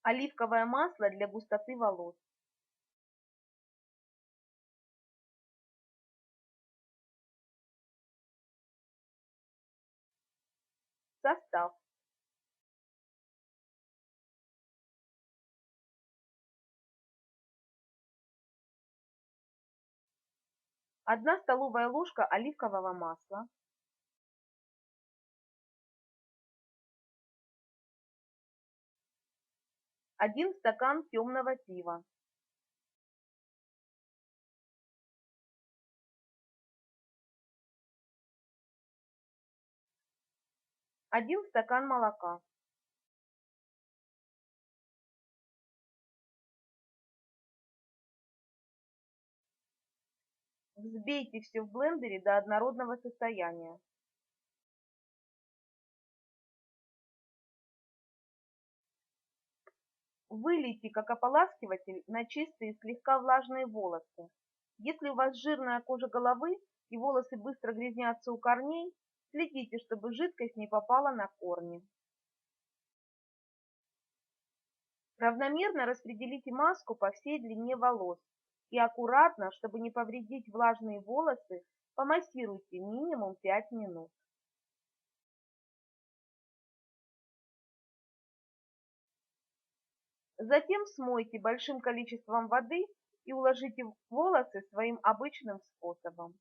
Оливковое масло для густоты волос. Состав: 1 столовая ложка оливкового масла, 1 стакан темного пива, 1 стакан молока. Взбейте все в блендере до однородного состояния. Вылейте как ополаскиватель на чистые слегка влажные волосы. Если у вас жирная кожа головы и волосы быстро грязнятся у корней, следите, чтобы жидкость не попала на корни. Равномерно распределите маску по всей длине волос и аккуратно, чтобы не повредить влажные волосы, помассируйте минимум 5 минут. Затем смойте большим количеством воды и уложите волосы своим обычным способом.